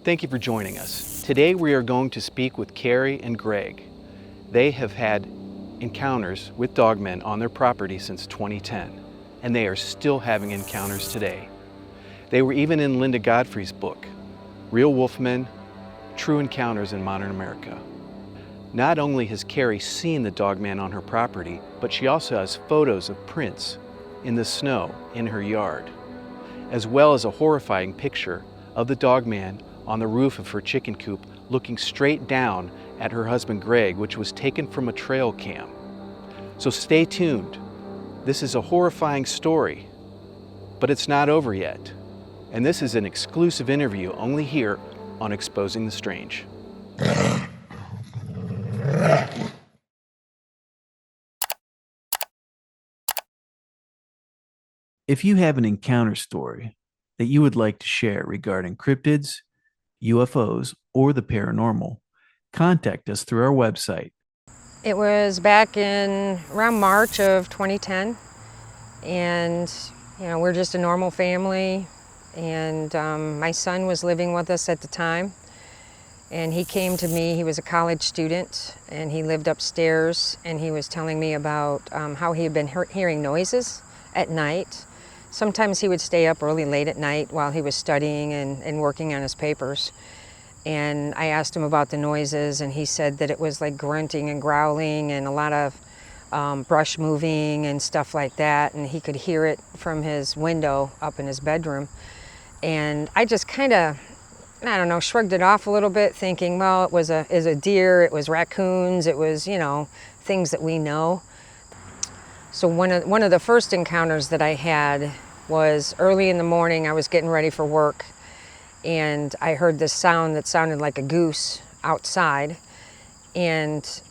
Thank you for joining us. Today we are going to speak with Carrie and Greg. They have had encounters with dogmen on their property since 2010, and they are still having encounters today. They were even in Linda Godfrey's book, Real Wolfman, True Encounters in Modern America. Not only has Carrie seen the dogman on her property, but she also has photos of prints in the snow in her yard, as well as a horrifying picture of the dogman on the roof of her chicken coop looking straight down at her husband Greg, which was taken from a trail cam. So stay tuned. This is a horrifying story, but it's not over yet. And this is an exclusive interview only here on Exposing the Strange. If you have an encounter story that you would like to share regarding cryptids, UFOs, or the paranormal, contact us through our website. It was back in around March of 2010, and we're just a normal family, and my son was living with us at the time, and he came to me. He was a college student, and he lived upstairs, and he was telling me about how he had been hearing noises at night. Sometimes he would stay up really late at night while he was studying and working on his papers. And I asked him about the noises, and he said that it was like grunting and growling and a lot of brush moving and stuff like that. And he could hear it from his window up in his bedroom. And I just kind of, I don't know, shrugged it off a little bit, thinking, well, it was a deer, it was raccoons, it was, things that we know. So one of the first encounters that I had was early in the morning. I was getting ready for work, and I heard this sound that sounded like a goose outside, and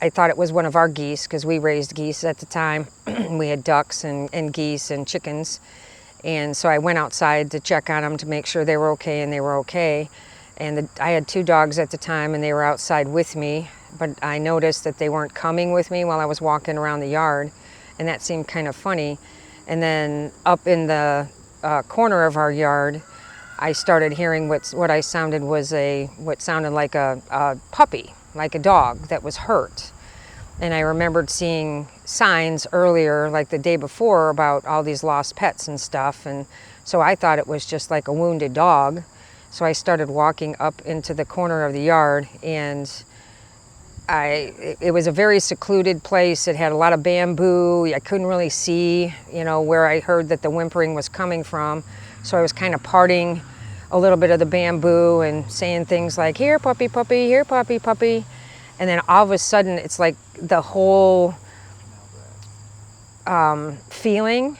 I thought it was one of our geese, because we raised geese at the time. We had ducks and geese and chickens, and so I went outside to check on them to make sure they were okay, and they were okay. And I had 2 dogs at the time, and they were outside with me, but I noticed that they weren't coming with me while I was walking around the yard, and that seemed kind of funny. And then up in the corner of our yard, I started hearing what sounded like a puppy, like a dog that was hurt. And I remembered seeing signs earlier, like the day before, about all these lost pets and stuff, and so I thought it was just like a wounded dog. So I started walking up into the corner of the yard, and it was a very secluded place. It had a lot of bamboo. I couldn't really see, where I heard that the whimpering was coming from. So I was kind of parting a little bit of the bamboo and saying things like, "Here, puppy, puppy, here, puppy, puppy." And then all of a sudden, it's like the whole feeling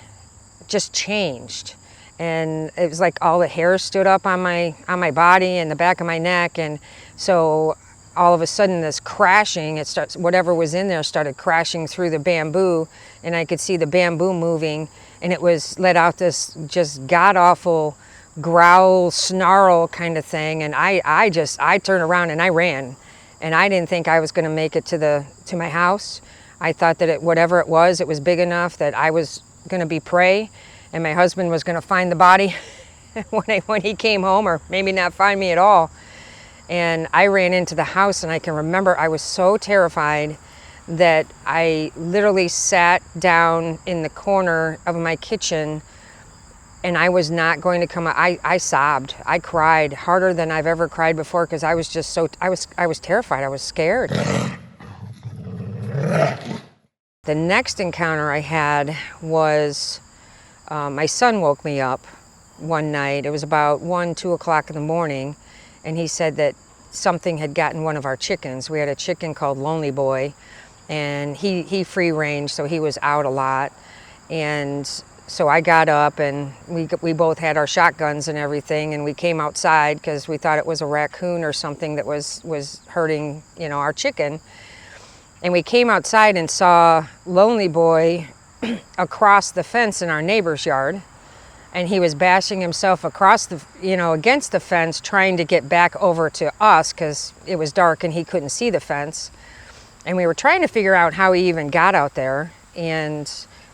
just changed. And it was like all the hair stood up on my body and the back of my neck. And so all of a sudden this crashing, whatever was in there started crashing through the bamboo, and I could see the bamboo moving, and it let out this just god-awful growl, snarl kind of thing. And I turned around and I ran, and I didn't think I was going to make it to my house. I thought that whatever it was big enough that I was going to be prey, and my husband was going to find the body when he came home, or maybe not find me at all. And I ran into the house, and I can remember I was so terrified that I literally sat down in the corner of my kitchen, and I was not going to come out. I sobbed. I cried harder than I've ever cried before, because I was just I was terrified. I was scared. The next encounter I had was my son woke me up one night. It was about 2 o'clock in the morning, and he said that something had gotten one of our chickens. We had a chicken called Lonely Boy, and he free range, so he was out a lot. And so I got up, and we both had our shotguns and everything, and we came outside because we thought it was a raccoon or something that was hurting, our chicken. And we came outside and saw Lonely Boy across the fence in our neighbor's yard, and he was bashing himself across against the fence, trying to get back over to us because it was dark and he couldn't see the fence. And we were trying to figure out how he even got out there, and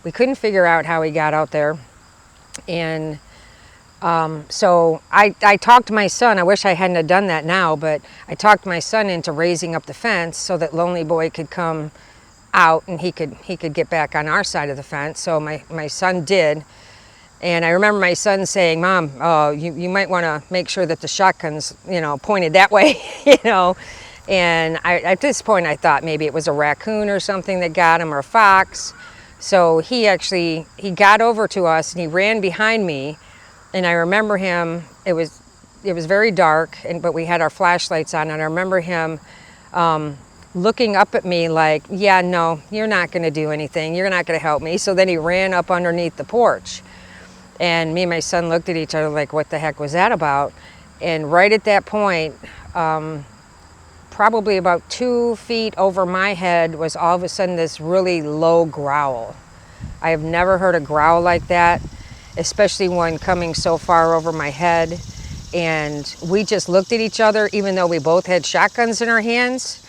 we couldn't figure out how he got out there. And So I talked my son, I wish I hadn't have done that now, but I talked my son into raising up the fence so that Lonely Boy could come out and he could get back on our side of the fence. So my son did. And I remember my son saying, Mom, you might want to make sure that the shotgun's, pointed that way, And at this point I thought maybe it was a raccoon or something that got him, or a fox. So he got over to us and he ran behind me. And I remember him, it was very dark, but we had our flashlights on, and I remember him looking up at me like, yeah, no, you're not going to do anything. You're not going to help me. So then he ran up underneath the porch. And me and my son looked at each other like, what the heck was that about? And right at that point, probably about 2 feet over my head was all of a sudden this really low growl. I have never heard a growl like that, especially one coming so far over my head. And we just looked at each other, even though we both had shotguns in our hands,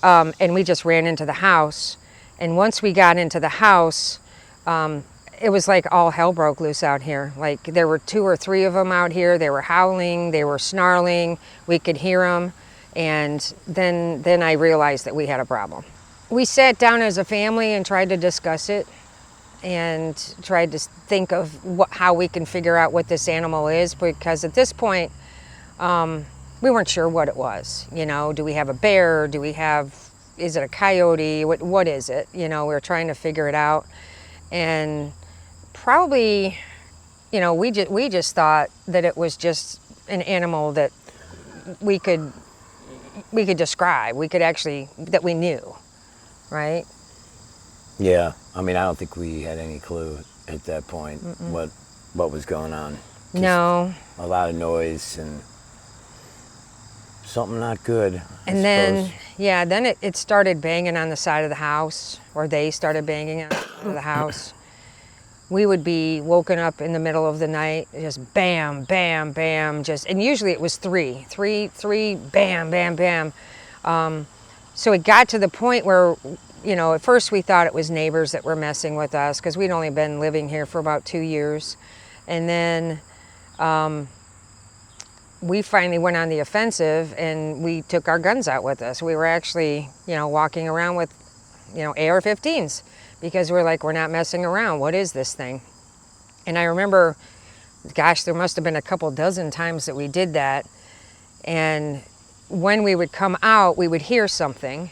and we just ran into the house. And once we got into the house, it was like all hell broke loose out here. Like there were 2 or 3 of them out here. They were howling, they were snarling, we could hear them. And then I realized that we had a problem. We sat down as a family and tried to discuss it, and tried to think of how we can figure out what this animal is, because at this point, we weren't sure what it was. Do we have a bear? Is it a coyote? What is it? We were trying to figure it out. And probably, we just thought that it was just an animal that we could describe, that we knew, right? Yeah, I don't think we had any clue at that point what was going on. Just no. A lot of noise and something not good. And then it started banging on the side of the house, or they started banging on the side of the house. We would be woken up in the middle of the night, just bam, bam, bam, and usually it was three, bam, bam, bam. So it got to the point where, at first we thought it was neighbors that were messing with us, because we'd only been living here for about 2 years. And then we finally went on the offensive, and we took our guns out with us. We were actually, walking around with, AR-15s, because we're like, we're not messing around. What is this thing? And I remember, gosh, there must have been a couple dozen times that we did that. And when we would come out, we would hear something.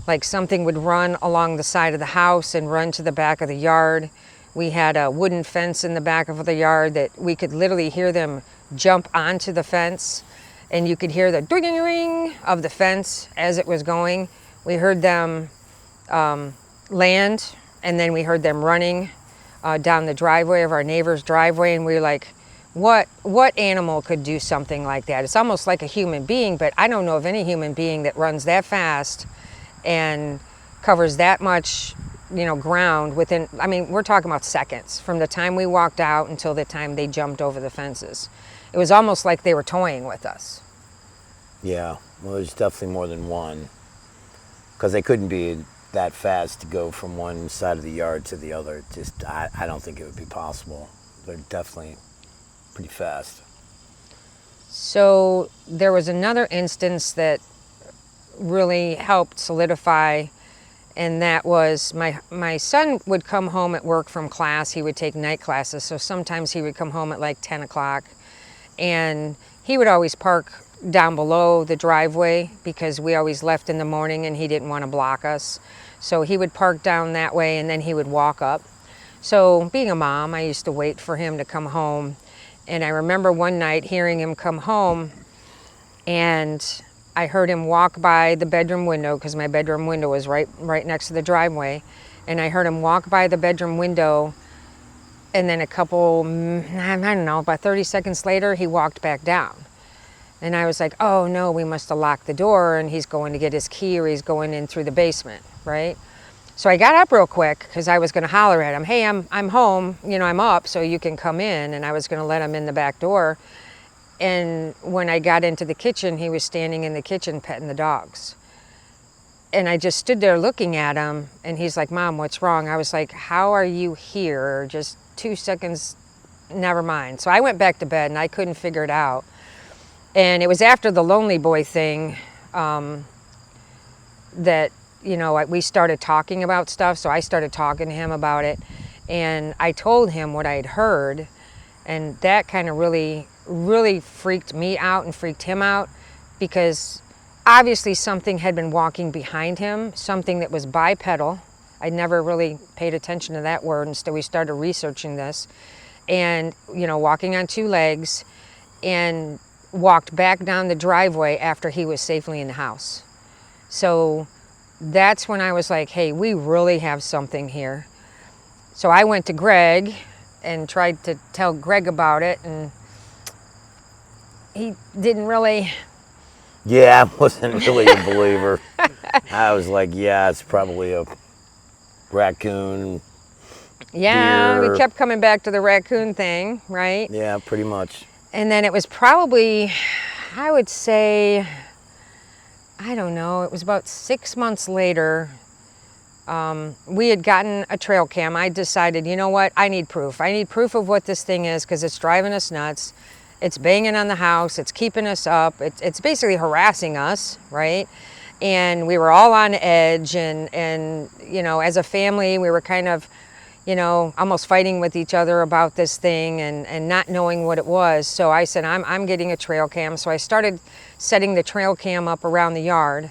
Like something would run along the side of the house and run to the back of the yard. We had a wooden fence in the back of the yard that we could literally hear them jump onto the fence, and you could hear the ding-ring of the fence as it was going. We heard them land, and then we heard them running down the driveway of our neighbor's driveway, and we were like, what animal could do something like that? It's almost like a human being, but I don't know of any human being that runs that fast and covers that much, ground within, we're talking about seconds from the time we walked out until the time they jumped over the fences. It was almost like they were toying with us. Yeah, well, there's definitely more than one, because they couldn't be that fast to go from one side of the yard to the other. I don't think it would be possible. They're definitely pretty fast. So there was another instance that really helped solidify, and that was my son would come home at work from class. He would take night classes, so sometimes he would come home at like 10 o'clock, and he would always park down below the driveway because we always left in the morning and he didn't want to block us. So he would park down that way, and then he would walk up. So being a mom, I used to wait for him to come home. And I remember one night hearing him come home, and I heard him walk by the bedroom window, because my bedroom window was right next to the driveway. And I heard him walk by the bedroom window, and then I don't know, about 30 seconds later, he walked back down. And I was like, oh no, we must have locked the door and he's going to get his key, or he's going in through the basement, right? So I got up real quick because I was going to holler at him, hey, I'm home, I'm up, so you can come in. And I was going to let him in the back door. And when I got into the kitchen, he was standing in the kitchen petting the dogs. And I just stood there looking at him, and he's like, Mom, what's wrong? I was like, how are you here? Just 2 seconds never mind. So I went back to bed and I couldn't figure it out. And it was after the Lonely Boy thing that, you know, we started talking about stuff. So I started talking to him about it. And I told him what I had heard. And that kind of really freaked me out and freaked him out, because obviously something had been walking behind him, something that was bipedal. I never really paid attention to that word until we started researching this. And, you know, walking on two legs, and walked back down the driveway after he was safely in the house. So that's when I was like, hey, we really have something here. So I went to Greg and tried to tell Greg about it, and he didn't really. Yeah, I wasn't really a believer. I was like, yeah, it's probably a raccoon. Yeah, deer. we kept coming back to the raccoon thing, right? Yeah, pretty much. And then it was probably, I would say, I don't know, it was about 6 months later. We had gotten a trail cam. I decided, you know what, I need proof. I need proof of what this thing is, because it's driving us nuts. It's banging on the house. It's keeping us up. It's basically harassing us, right? And we were all on edge. And you know, as a family, we were kind of, you know, almost fighting with each other about this thing and not knowing what it was. So I said, I'm getting a trail cam. So I started setting the trail cam up around the yard.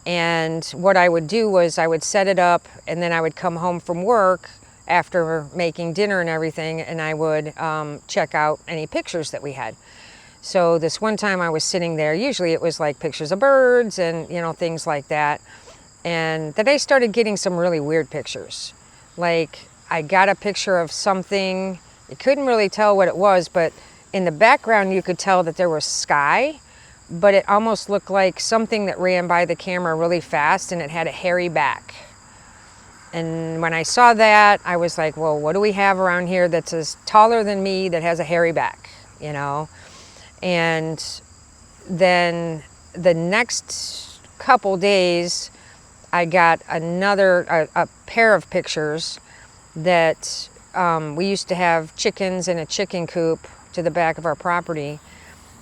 And what I would do was I would set it up, and then I would come home from work after making dinner and everything, and I would check out any pictures that we had. So this one time I was sitting there, usually it was like pictures of birds and, you know, things like that. And then I started getting some really weird pictures. Like, I got a picture of something, you couldn't really tell what it was, but in the background you could tell that there was sky, but it almost looked like something that ran by the camera really fast, and it had a hairy back. And when I saw that, I was like, well, what do we have around here that's as taller than me that has a hairy back, you know? And then the next couple days, I got a pair of pictures that we used to have chickens in a chicken coop to the back of our property,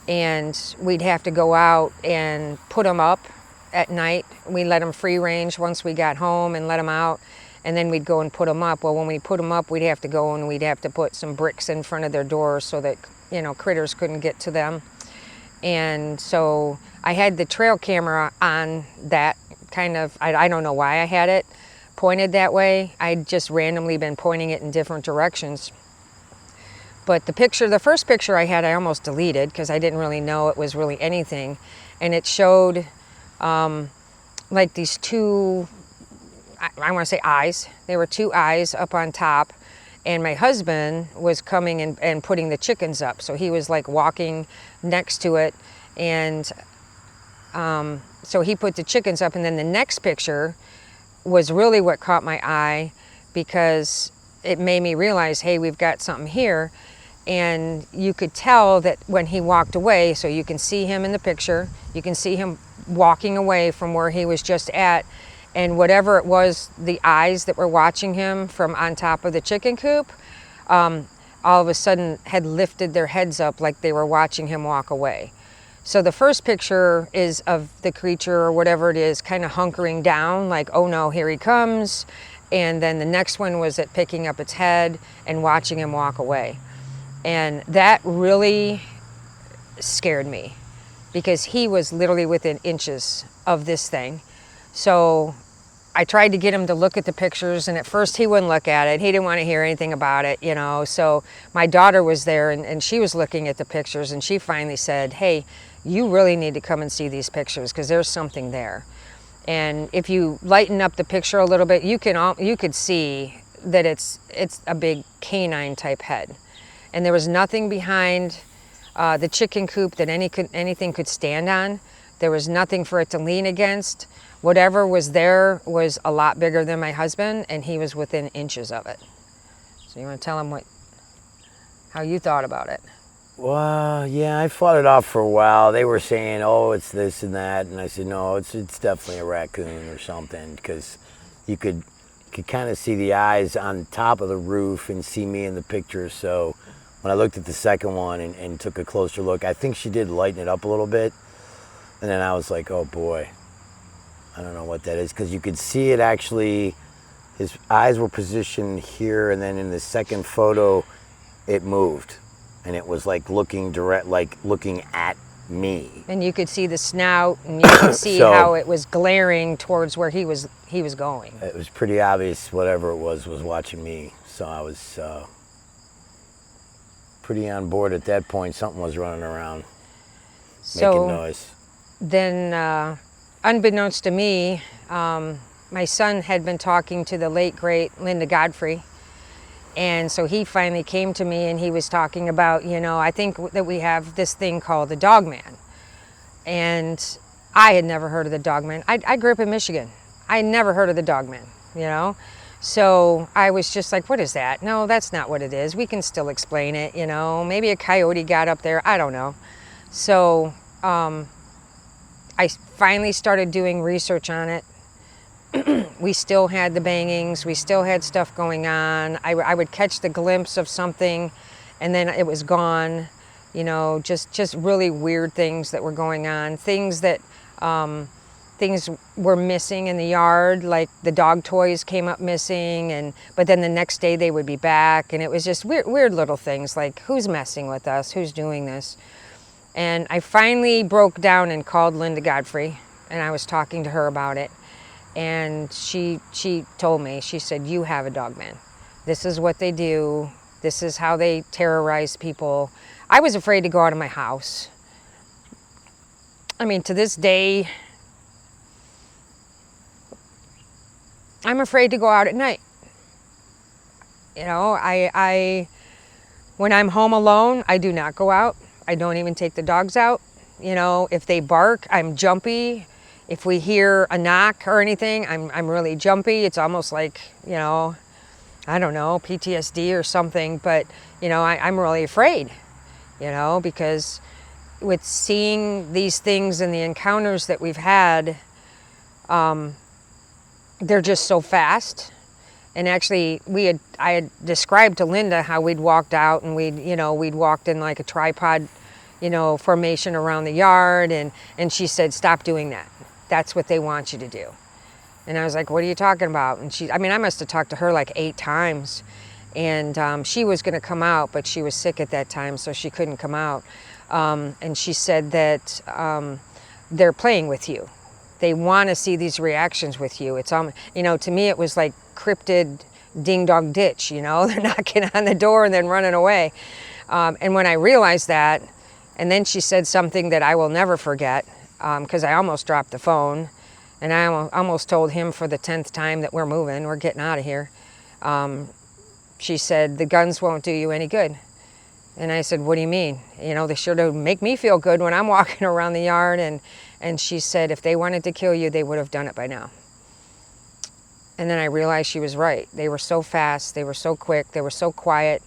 and we'd have to go out and put them up at night. We let them free range once we got home and let them out, and then we'd go and put them up. Well, when we put them up, we'd have to go and we'd have to put some bricks in front of their doors so that, you know, critters couldn't get to them. And so I had the trail camera on that kind of, I don't know why I had it pointed that way. I'd just randomly been pointing it in different directions. But the first picture I had, I almost deleted because I didn't really know it was really anything. And it showed like these two, I want to say eyes. There were two eyes up on top. And my husband was coming and putting the chickens up. So he was like walking next to it. And so he put the chickens up. And then the next picture was really what caught my eye, because it made me realize, hey, we've got something here. And you could tell that when he walked away, so you can see him in the picture, you can see him walking away from where he was just at, and whatever it was, the eyes that were watching him from on top of the chicken coop, all of a sudden had lifted their heads up like they were watching him walk away. So the first picture is of the creature or whatever it is kind of hunkering down, like, oh no, here he comes. And then the next one was it picking up its head and watching him walk away. And that really scared me, because he was literally within inches of this thing. So I tried to get him to look at the pictures, and at first he wouldn't look at it. He didn't want to hear anything about it, you know. So my daughter was there, and she was looking at the pictures, and she finally said, hey, you really need to come and see these pictures, because there's something there. And if you lighten up the picture a little bit, you could see that it's a big canine type head. And there was nothing behind the chicken coop that anything could stand on. There was nothing for it to lean against. Whatever was there was a lot bigger than my husband, and he was within inches of it. So you want to tell him how you thought about it? Well, yeah, I fought it off for a while. They were saying, oh, it's this and that. And I said, no, it's definitely a raccoon or something, because you could kind of see the eyes on top of the roof and see me in the picture. So when I looked at the second one and took a closer look, I think she did lighten it up a little bit. And then I was like, oh boy, I don't know what that is. Because you could see it actually, his eyes were positioned here, and then in the second photo, it moved. And it was like looking direct, like looking at me. And you could see the snout, and you could see So, how it was glaring towards where he was going. It was pretty obvious whatever it was watching me. So I was pretty on board at that point. Something was running around, making noise. Then, unbeknownst to me, my son had been talking to the late, great Linda Godfrey. And so he finally came to me, and he was talking about, I think that we have this thing called the Dogman. And I had never heard of the Dogman. I grew up in Michigan. I had never heard of the Dogman, So I was just like, what is that? No, that's not what it is. We can still explain it, Maybe a coyote got up there. I don't know. So I finally started doing research on it. We still had the bangings. We still had stuff going on. I would catch the glimpse of something, and then it was gone. Just really weird things that were going on. Things were missing in the yard, like the dog toys came up missing, but then the next day they would be back, and it was just weird little things like, who's messing with us? Who's doing this? And I finally broke down and called Linda Godfrey, and I was talking to her about it. And she told me, she said, you have a Dogman. This is what they do. This is how they terrorize people. I was afraid to go out of my house. I mean, to this day, I'm afraid to go out at night. When I'm home alone, I do not go out. I don't even take the dogs out. If they bark, I'm jumpy. If we hear a knock or anything, I'm really jumpy. It's almost like, I don't know, PTSD or something. But, I'm really afraid, because with seeing these things and the encounters that we've had, they're just so fast. And actually, I had described to Linda how we'd walked out, and we'd walked in like a tripod, formation around the yard. And she said, stop doing that. That's what they want you to do. And I was like, what are you talking about? And I must have talked to her like 8 times. And she was going to come out, but she was sick at that time, so she couldn't come out. And she said that they're playing with you. They want to see these reactions with you. It's, to me, it was like cryptid ding dong ditch, they're knocking on the door and then running away. And when I realized that, and then she said something that I will never forget, because I almost dropped the phone, and I almost told him for the 10th time that we're moving, we're getting out of here. She said, the guns won't do you any good. And I said, what do you mean? They sure do make me feel good when I'm walking around the yard. And she said, if they wanted to kill you, they would have done it by now. And then I realized she was right. They were so fast, they were so quick, they were so quiet.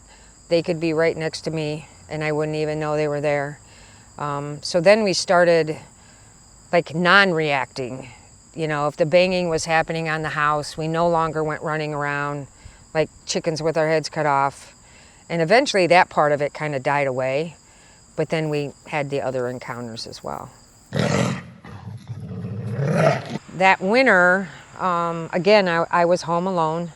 They could be right next to me, and I wouldn't even know they were there. So then we started like non-reacting. If the banging was happening on the house, we no longer went running around like chickens with our heads cut off. And eventually that part of it kind of died away, but then we had the other encounters as well. That winter, again, I was home alone,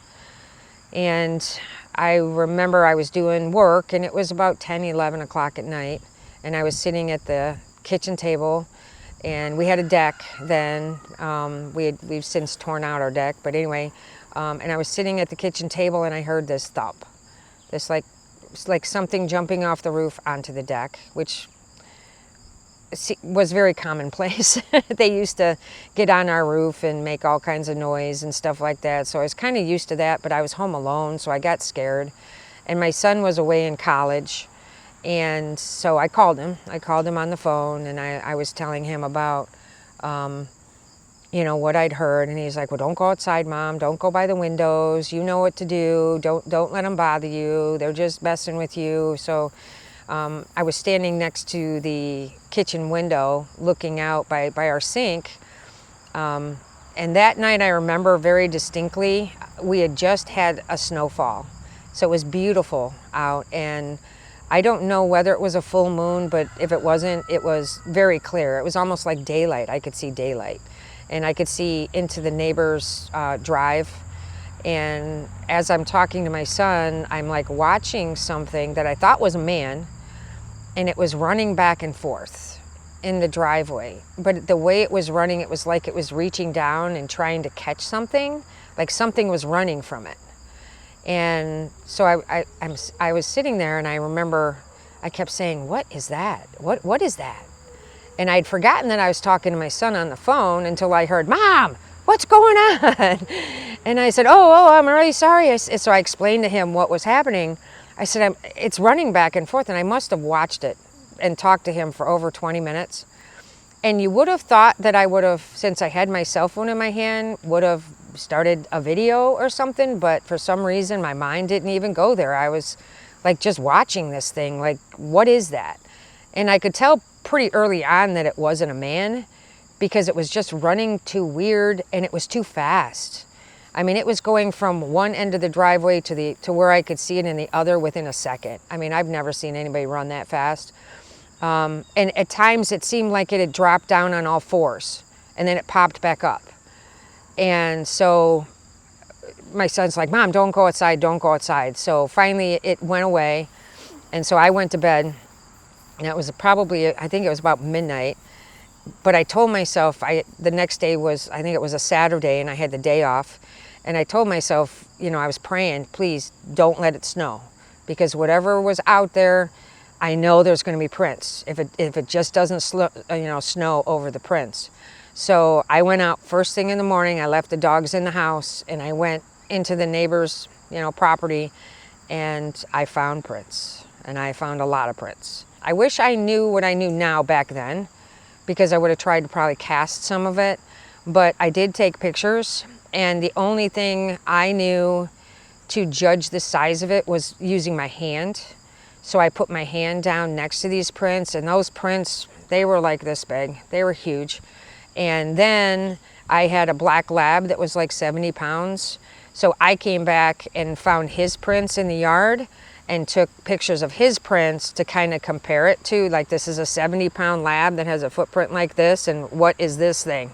and I remember I was doing work, and it was about 10, 11 o'clock at night, and I was sitting at the kitchen table, and we had a deck then. We've since torn out our deck, but anyway, and I was sitting at the kitchen table, and I heard this thump, this like something jumping off the roof onto the deck, which was very commonplace. They used to get on our roof and make all kinds of noise and stuff like that. So I was kind of used to that, but I was home alone, so I got scared. And my son was away in college, and so I called him. I called him on the phone, and I was telling him about, what I'd heard. And he's like, well, don't go outside, Mom. Don't go by the windows. You know what to do. Don't let them bother you. They're just messing with you. So I was standing next to the kitchen window looking out by our sink. And that night I remember very distinctly, we had just had a snowfall. So it was beautiful out, and I don't know whether it was a full moon, but if it wasn't, it was very clear. It was almost like daylight. I could see daylight. And I could see into the neighbor's drive. And as I'm talking to my son, I'm like watching something that I thought was a man, and it was running back and forth in the driveway. But the way it was running, it was like it was reaching down and trying to catch something, like something was running from it. And so I was sitting there, and I remember I kept saying, "What is that? What is that?" And I'd forgotten that I was talking to my son on the phone until I heard, "Mom, what's going on?" And I said, oh, I'm really sorry. So I explained to him what was happening. I said, it's running back and forth, and I must have watched it and talked to him for over 20 minutes. And you would have thought that I would have, since I had my cell phone in my hand, would have started a video or something, but for some reason my mind didn't even go there. I was like just watching this thing, like, what is that? And I could tell pretty early on that it wasn't a man, because it was just running too weird, and it was too fast. I mean, it was going from one end of the driveway to where I could see it in the other within a second. I mean, I've never seen anybody run that fast. And at times it seemed like it had dropped down on all fours, and then it popped back up. And so my son's like, "Mom, don't go outside, don't go outside." So finally it went away, and so I went to bed, and it was probably, I think it was about midnight. But I told myself, the next day was, I think it was a Saturday, and I had the day off. And I told myself, I was praying, please don't let it snow. Because whatever was out there, I know there's going to be prints. If it just doesn't snow over the prints. So I went out first thing in the morning. I left the dogs in the house, and I went into the neighbor's, property, and I found prints. And I found a lot of prints. I wish I knew what I knew now back then, because I would have tried to probably cast some of it. But I did take pictures, and the only thing I knew to judge the size of it was using my hand. So I put my hand down next to these prints, and those prints, they were like this big. They were huge. And then I had a black lab that was like 70 pounds. So I came back and found his prints in the yard and took pictures of his prints to kind of compare it to, like, this is a 70-pound lab that has a footprint like this, and what is this thing,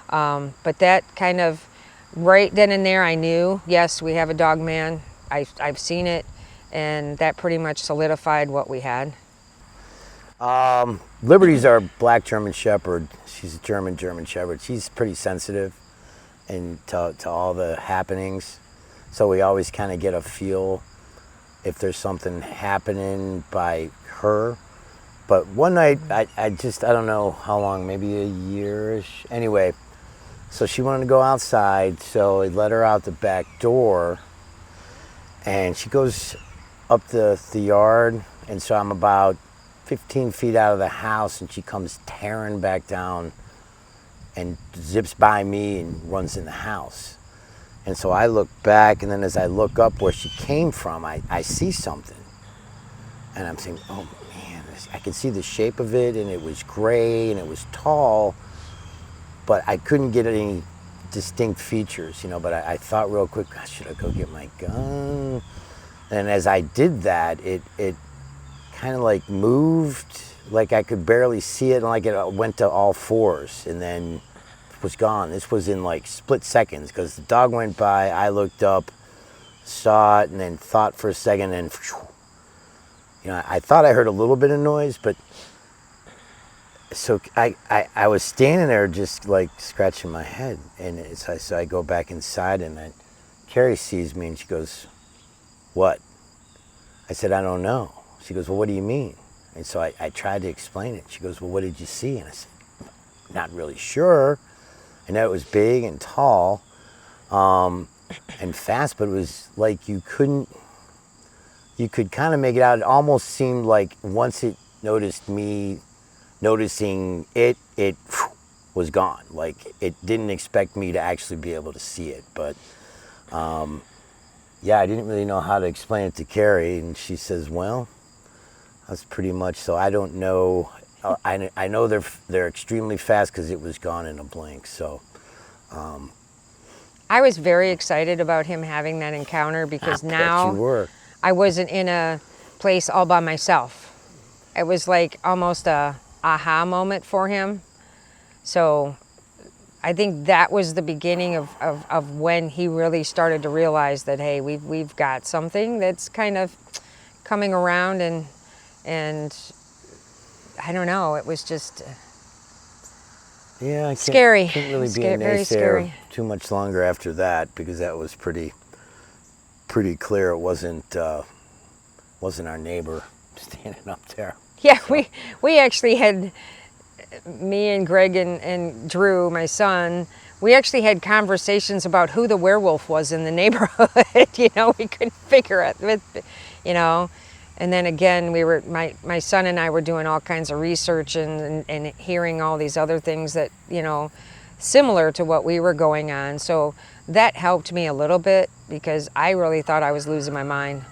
But that kind of, right then and there, I knew, yes, we have a Dogman. I've seen it, and that pretty much solidified what we had. Liberty's our black German Shepherd. She's a German Shepherd. She's pretty sensitive and to all the happenings. So we always kind of get a feel if there's something happening by her. But one night, I don't know how long, maybe a year-ish. Anyway, so she wanted to go outside, so I let her out the back door, and she goes up the yard, and so I'm about 15 feet out of the house, and she comes tearing back down and zips by me and runs in the house. And so I look back, and then as I look up where she came from, I see something. And I'm saying, oh man, I can see the shape of it, and it was gray, and it was tall, but I couldn't get any distinct features, but I thought real quick, gosh, should I go get my gun? And as I did that, it kind of like moved, like I could barely see it, and like it went to all fours, and then was gone. This was in like split seconds, because the dog went by, I looked up, saw it, and then thought for a second, and I thought I heard a little bit of noise, but so I was standing there just like scratching my head, and so I go back inside, and Carrie sees me, and she goes, "What?" I said, "I don't know." She goes, "Well, what do you mean?" And so I tried to explain it. She goes, "Well, what did you see?" And I said, "Not really sure. I know it was big and tall and fast, but it was like you could kind of make it out. It almost seemed like once it noticed me noticing it was gone. Like it didn't expect me to actually be able to see it. But yeah, I didn't really know how to explain it to Carrie, and she says, well, that's pretty much, so I don't know. I know they're extremely fast because it was gone in a blink. So I was very excited about him having that encounter, because now you were. I wasn't in a place all by myself. It was like almost a aha moment for him. So I think that was the beginning of when he really started to realize that, hey, we've got something that's kind of coming around, and I don't know, it was just scary. Couldn't really be a Very naysayer scary. too much longer after that, because that was pretty clear it wasn't our neighbor standing up there. Yeah, so. we actually had, me and Greg and Drew, my son, we actually had conversations about who the werewolf was in the neighborhood. You know, we couldn't figure it, you know. And then again, my son and I were doing all kinds of research and hearing all these other things that, you know, similar to what we were going on. So that helped me a little bit, because I really thought I was losing my mind.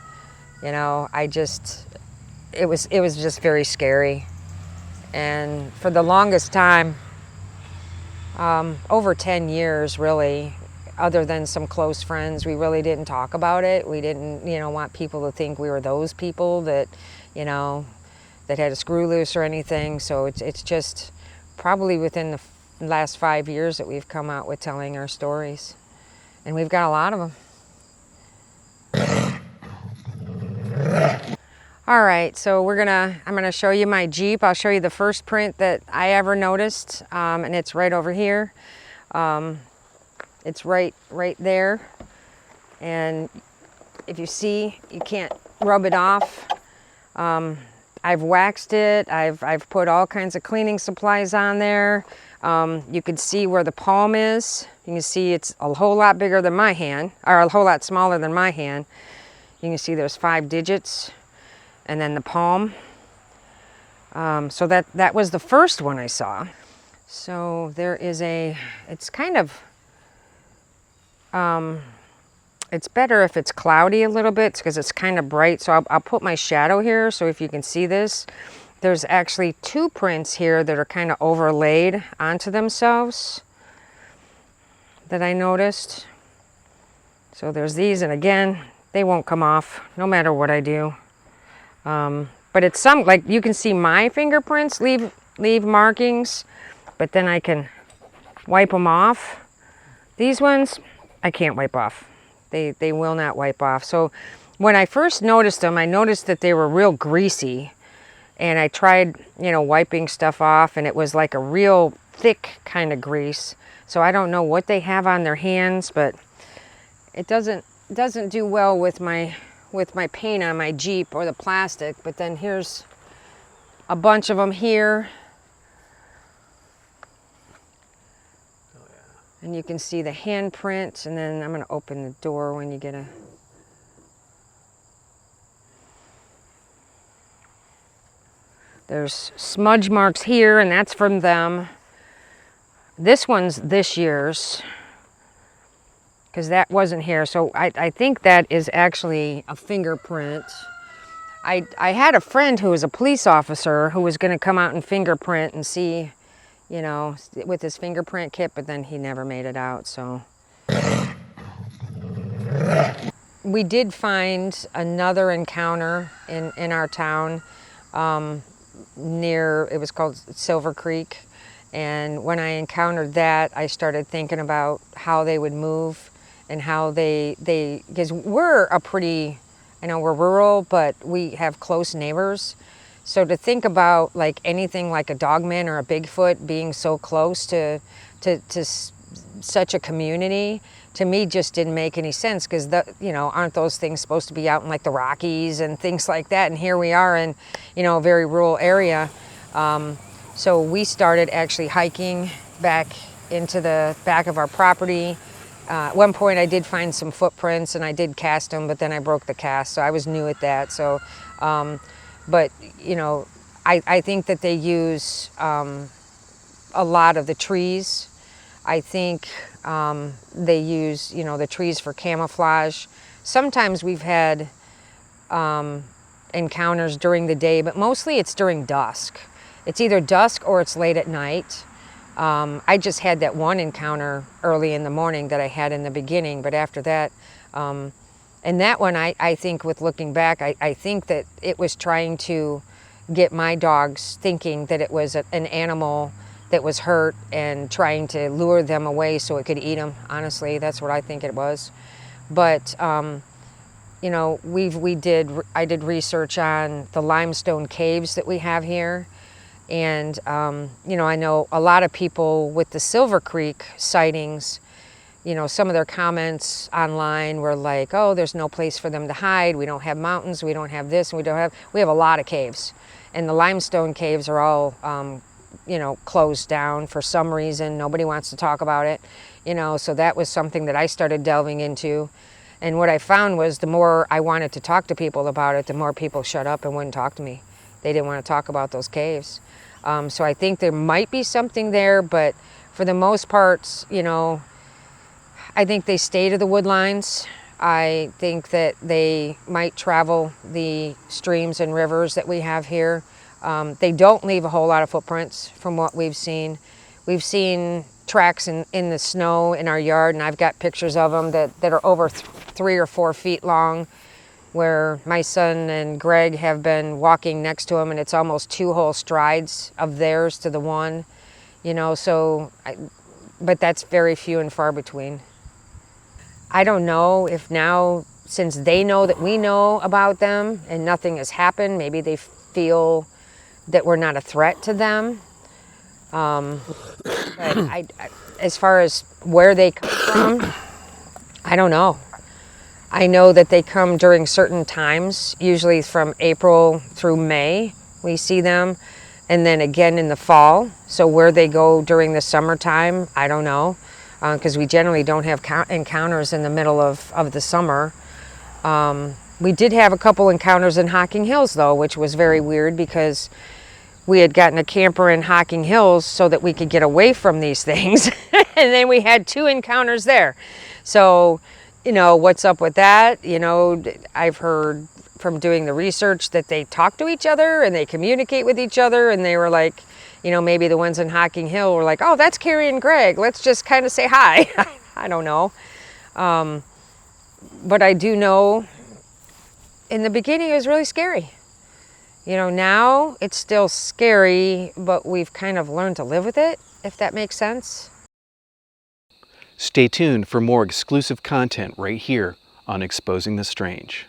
You know, it was just very scary. And for the longest time, over 10 years really, other than some close friends, we really didn't talk about it. We didn't, you know, want people to think we were those people that, you know, that had a screw loose or anything. So it's just probably within the last 5 years that we've come out with telling our stories. And we've got a lot of them. All right, so I'm gonna show you my Jeep. I'll show you the first print that I ever noticed, and it's right over here. It's right there. And if you see, you can't rub it off. I've waxed it. I've put all kinds of cleaning supplies on there. You can see where the palm is. You can see it's a whole lot bigger than my hand, or a whole lot smaller than my hand. You can see there's 5 digits, and then the palm. So that was the first one I saw. So there is it's kind of, it's better if it's cloudy a little bit, because it's kind of bright. So I'll put my shadow here, so if you can see this, there's actually 2 prints here that are kind of overlaid onto themselves that I noticed. So there's these, and again, they won't come off no matter what I do. But it's like you can see my fingerprints leave markings, but then I can wipe them off. These ones, I can't wipe off. They will not wipe off. So when I first noticed them, I noticed that they were real greasy, and I tried, you know, wiping stuff off, and it was like a real thick kind of grease. So I don't know what they have on their hands, but it doesn't do well with my paint on my Jeep or the plastic. But then here's a bunch of them here. Oh, yeah. And you can see the handprint, and then I'm going to open the door when you get a... There's smudge marks here, and that's from them. This one's this year's, because that wasn't here. So I think that is actually a fingerprint. I had a friend who was a police officer who was going to come out and fingerprint and see, you know, with his fingerprint kit, but then he never made it out. So we did find another encounter in our town near, it was called Silver Creek. And when I encountered that, I started thinking about how they would move and how because we're a pretty, I know we're rural, but we have close neighbors. So to think about like anything like a Dogman or a Bigfoot being so close to such a community, to me just didn't make any sense, because you know, aren't those things supposed to be out in like the Rockies and things like that? And here we are in, you know, a very rural area. So we started actually hiking back into the back of our property. At one point I did find some footprints, and I did cast them, but then I broke the cast, so I was new at that. So, but you know, I think that they use a lot of the trees. I think they use, you know, the trees for camouflage. Sometimes we've had encounters during the day, but mostly it's during dusk. It's either dusk or it's late at night. I just had that one encounter early in the morning that I had in the beginning, but after that, And that one, I think with looking back, I think that it was trying to get my dogs thinking that it was an animal that was hurt and trying to lure them away so it could eat them. Honestly, that's what I think it was. But you know, I did research on the limestone caves that we have here. And, you know, I know a lot of people with the Silver Creek sightings, you know, some of their comments online were like, oh, there's no place for them to hide. We don't have mountains. We don't have this. And we have a lot of caves. And the limestone caves are all, you know, closed down for some reason. Nobody wants to talk about it, you know, so that was something that I started delving into. And what I found was the more I wanted to talk to people about it, the more people shut up and wouldn't talk to me. They didn't want to talk about those caves. So I think there might be something there, but for the most part, you know, I think they stay to the wood lines. I think that they might travel the streams and rivers that we have here. They don't leave a whole lot of footprints from what we've seen. We've seen tracks in the snow in our yard, and I've got pictures of them that are over 3 or 4 feet long, where my son and Greg have been walking next to them, and it's almost 2 whole strides of theirs to the one, you know, so, but that's very few and far between. I don't know if now, since they know that we know about them and nothing has happened, maybe they feel that we're not a threat to them. But as far as where they come from, I don't know. I know that they come during certain times, usually from April through May, we see them, and then again in the fall. So where they go during the summertime, I don't know, because we generally don't have encounters in the middle of the summer. We did have a couple encounters in Hocking Hills, though, which was very weird because we had gotten a camper in Hocking Hills so that we could get away from these things, and then we had 2 encounters there. So, you know, what's up with that? You know, I've heard from doing the research that they talk to each other and they communicate with each other, and they were like, you know, maybe the ones in Hocking Hill were like, oh, that's Carrie and Greg. Let's just kind of say hi. I don't know. But I do know in the beginning it was really scary. You know, now it's still scary, but we've kind of learned to live with it, if that makes sense. Stay tuned for more exclusive content right here on Exposing the Strange.